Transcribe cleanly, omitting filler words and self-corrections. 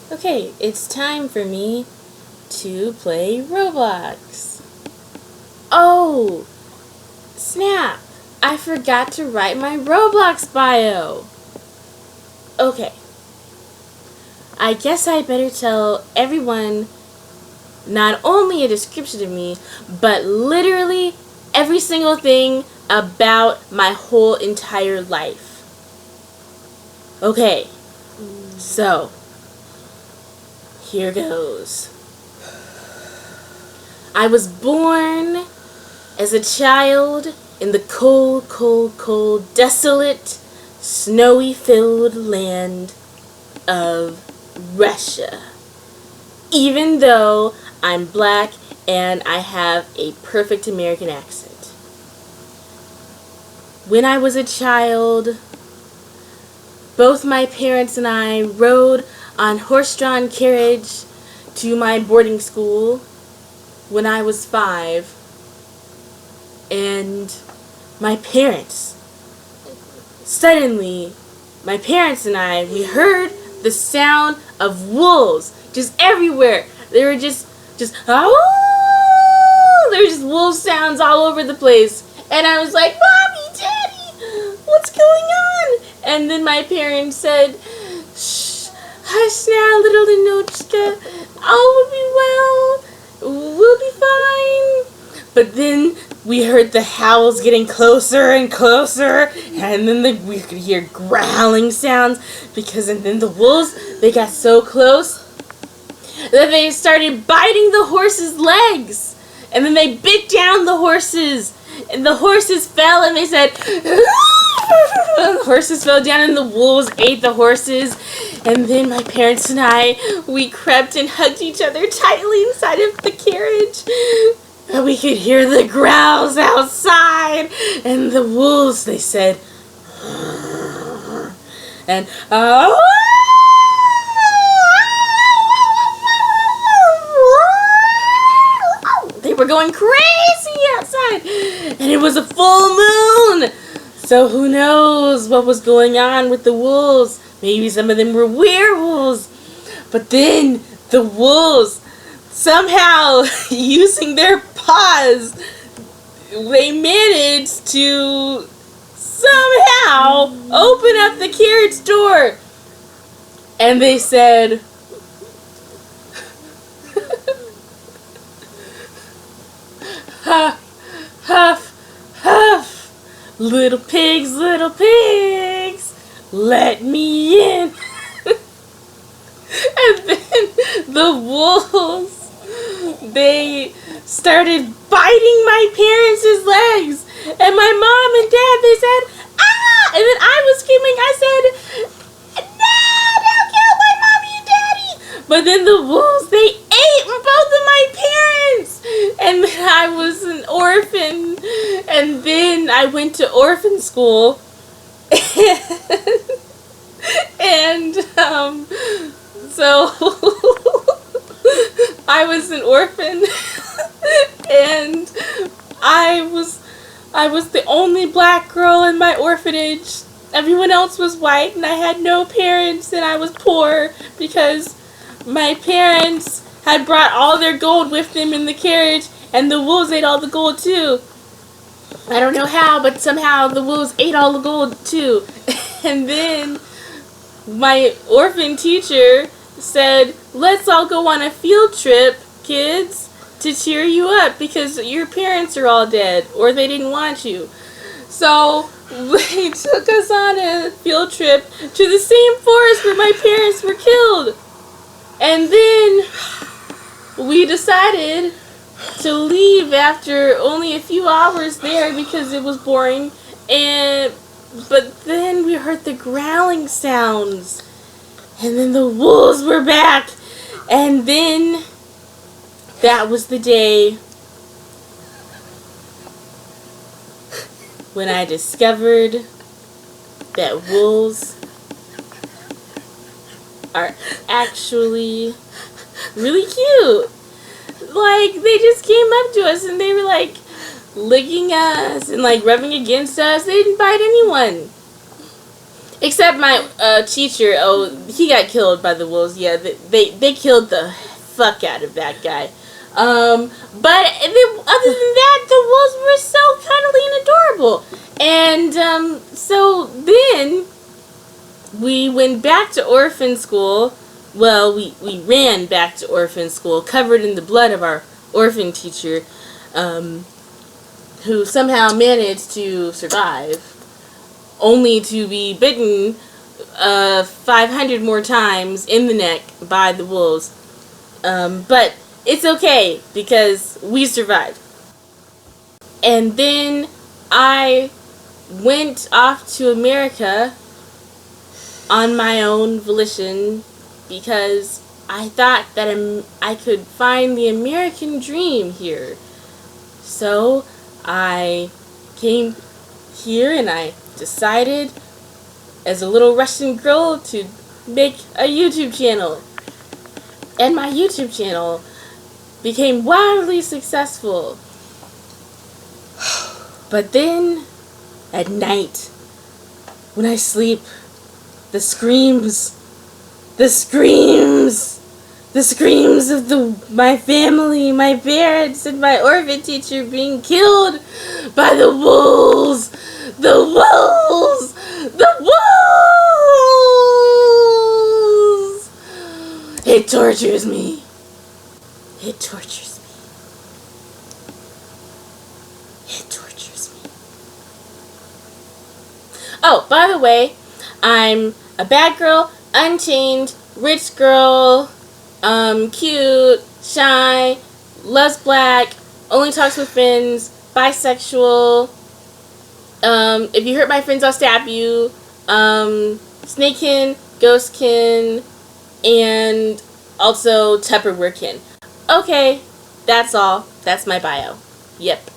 Okay, it's time for me to play Roblox. Oh, snap! I forgot to write my Roblox bio. Okay, I guess I better tell everyone not only a description of me, but literally every single thing about my whole entire life. Okay, so here goes. I was born as a child in the cold, cold, cold, desolate, snowy-filled land of Russia. Even though I'm black and I have a perfect American accent. When I was a child, both my parents and I rode on horse-drawn carriage to my boarding school when I was 5. And suddenly, my parents and I, we heard the sound of wolves just everywhere. They were just oh! There were just wolf sounds all over the place. And I was like, Mommy, Daddy, what's going on? And then my parents said, shh, hush now, little Linochka. All will be well. We'll be fine. But then we heard the howls getting closer and closer, and then we could hear growling sounds, and then the wolves, they got so close that they started biting the horses' legs, and then they bit down the horses, and the horses fell, and they said, the horses fell down, and the wolves ate the horses. And then my parents and I, we crept and hugged each other tightly inside of the carriage. And we could hear the growls outside, and the wolves, they said, and they were going crazy outside, and it was a full moon. So who knows what was going on with the wolves? Maybe some of them were werewolves. But then the wolves, somehow, using their paws, they managed to somehow open up the carriage door. And they said, huff, huff, huff, little pigs, let me in. And then the wolves, they started biting my parents' legs. And my mom and dad, they said, ah! And then I was screaming. I said, no, don't kill my mommy and daddy. But then the wolves, they ate both of my parents. And then I was an orphan. And then I went to orphan school. And so I was an orphan, and I was the only black girl in my orphanage. Everyone else was white, and I had no parents, and I was poor because my parents had brought all their gold with them in the carriage, and the wolves ate all the gold too. I don't know how, but somehow the wolves ate all the gold too. And then my orphan teacher said, let's all go on a field trip, kids, to cheer you up because your parents are all dead or they didn't want you. So they took us on a field trip to the same forest where my parents were killed. And then we decided to leave after only a few hours there because it was boring. But then we heard the growling sounds. And then the wolves were back. And then that was the day when I discovered that wolves are actually really cute. Like, they just came up to us and they were like licking us and like rubbing against us. They didn't bite anyone. Except my teacher, oh, he got killed by the wolves. Yeah, they killed the fuck out of that guy. But other than that, the wolves were so cuddly and adorable. And so then we went back to orphan school. Well, we ran back to orphan school, covered in the blood of our orphan teacher, who somehow managed to survive, only to be bitten 500 more times in the neck by the wolves. But it's okay, because we survived. And then I went off to America on my own volition, because I thought that I could find the American dream here. So I came here and I decided, as a little Russian girl, to make a YouTube channel. And my YouTube channel became wildly successful. But then, at night, when I sleep, the screams of my family, my parents, and my orphan teacher being killed by the wolves. The wolves! The wolves! It tortures me. It tortures me. It tortures me. Oh, by the way, I'm a bad girl, unchained, rich girl, cute, shy, loves black, only talks with friends, bisexual. If you hurt my friends, I'll stab you. Snakekin, ghostkin, and also Tupperwarekin. Okay, that's all. That's my bio. Yep.